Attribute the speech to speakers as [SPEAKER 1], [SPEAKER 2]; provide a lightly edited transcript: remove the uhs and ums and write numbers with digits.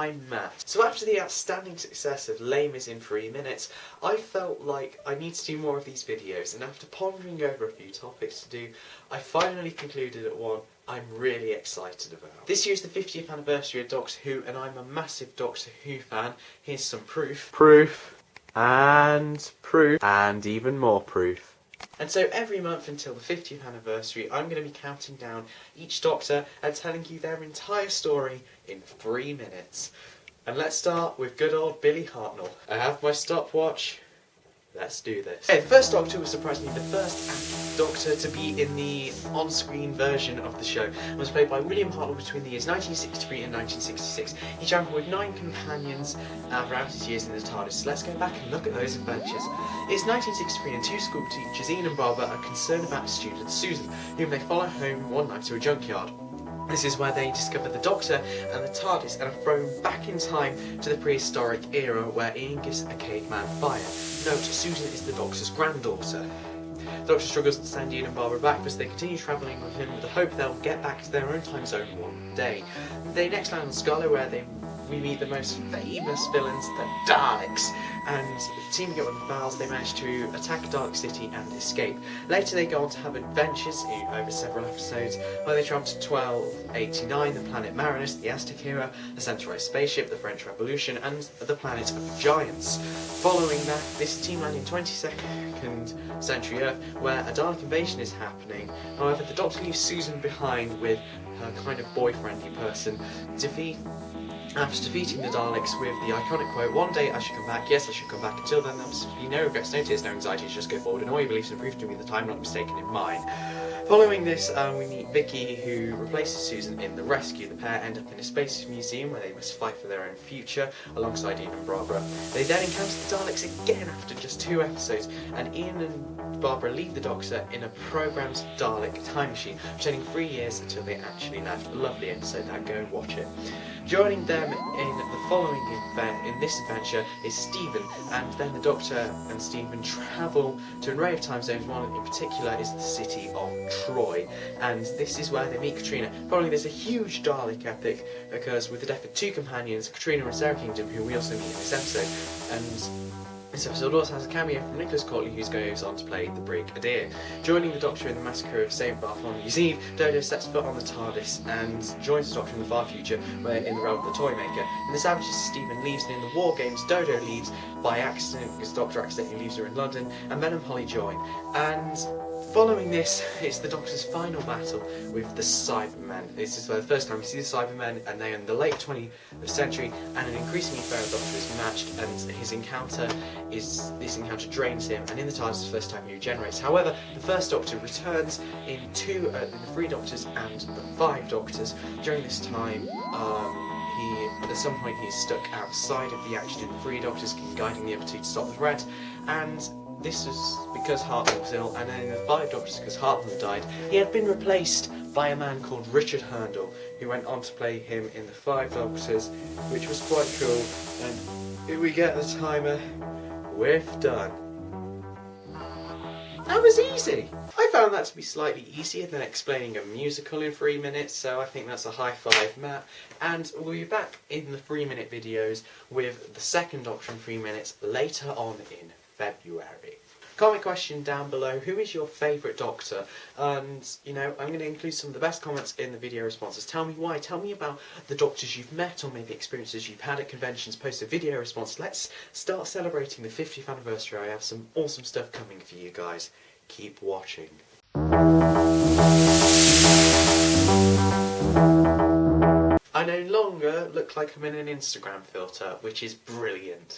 [SPEAKER 1] I'm Matt. So after the outstanding success of Les Mis in 3 minutes, I felt like I need to do more of these videos, and after pondering over a few topics to do, I finally concluded at one I'm really excited about. This year is the 50th anniversary of Doctor Who, and I'm a massive Doctor Who fan. Here's some proof. Proof. And proof. And even more proof. And so every month until the 50th anniversary, I'm going to be counting down each Doctor and telling you their entire story in 3 minutes. And let's start with good old Billy Hartnell. I have my stopwatch. Let's do this. Okay, the first Doctor was surprisingly the first active Doctor to be in the on-screen version of the show. It was played by William Hartnell between the years 1963 and 1966. He travelled with 9 companions throughout his years in the TARDIS. So let's go back and look at those adventures. It's 1963 and 2 school teachers, Ian and Barbara, are concerned about student Susan, whom they follow home one night to a junkyard. This is where they discover the Doctor and the TARDIS and are thrown back in time to the prehistoric era where Ian gives a caveman fire. Note, Susan is the Doctor's granddaughter. The Doctor struggles to send Ian and Barbara back, but they continue travelling with him with the hope they'll get back to their own time zone one day. They next land on Skala, where we meet the most famous villains, the Daleks, and teaming up with the Vals, they manage to attack Dark City and escape. Later they go on to have adventures over several episodes, where they travel to 1289, the planet Marinus, the Aztec era, the Centaurus spaceship, the French Revolution, and the planet of Giants. Following that, this team land in 22nd century Earth, where a Dalek invasion is happening. However, the Doctor leaves Susan behind with her kind of boyfriendy person, after defeating the Daleks with the iconic quote, "One day I should come back, yes I should come back, until then there must be no regrets, no tears, no anxieties, just go forward, and all your beliefs and prove to me that I'm not mistaken in mine." Following this, we meet Vicky, who replaces Susan in The Rescue. The pair end up in a space museum where they must fight for their own future, alongside Ian and Barbara. They then encounter the Daleks again after just 2 episodes, and Ian and Barbara leave the Doctor in a programmed Dalek time machine, pretending 3 years until they actually left. A lovely episode, now go and watch it. Joining them in the following event, in this adventure, is Stephen, and then the Doctor and Stephen travel to an array of time zones. One in particular is the city of Troy, and this is where they meet Katrina. Following this, a huge Dalek epic occurs with the death of 2 companions, Katrina and Sarah Kingdom, who we also meet in this episode. And this episode also has a cameo from Nicholas Courtly, who goes on to play the Brigadier. Joining the Doctor in the massacre of St. Bartholomew's Eve, Dodo sets foot on the TARDIS and joins the Doctor in the far future, where in the realm of the Toymaker. In the Savages, Stephen leaves, and in the War Games, Dodo leaves by accident, because the Doctor accidentally leaves her in London, and Ben and Polly join. And following this, it's the Doctor's final battle with the Cybermen. This is the first time we see the Cybermen, and they are in the late 20th century, and an increasingly feral Doctor is matched, and this encounter drains him, and in the TARDIS, the first time he regenerates. However, the first Doctor returns in the 3 Doctors and the 5 Doctors. During this time, at some point he's stuck outside of the action in the 3 Doctors, guiding the other 2 to stop the threat, and this was because Hartnell was ill, and then in the 5 Doctors, because Hartnell died, he had been replaced by a man called Richard Hurndall, who went on to play him in the 5 Doctors, which was quite cool. And here we get the timer. We're done. That was easy! I found that to be slightly easier than explaining a musical in 3 minutes, so I think that's a high five, Matt. And we'll be back in the 3-minute videos with the second Doctor in 3 minutes later on in February. Comment question down below, who is your favourite Doctor? And, I'm going to include some of the best comments in the video responses. Tell me why, tell me about the Doctors you've met, or maybe experiences you've had at conventions. Post a video response. Let's start celebrating the 50th anniversary. I have some awesome stuff coming for you guys. Keep watching. I no longer look like I'm in an Instagram filter, which is brilliant.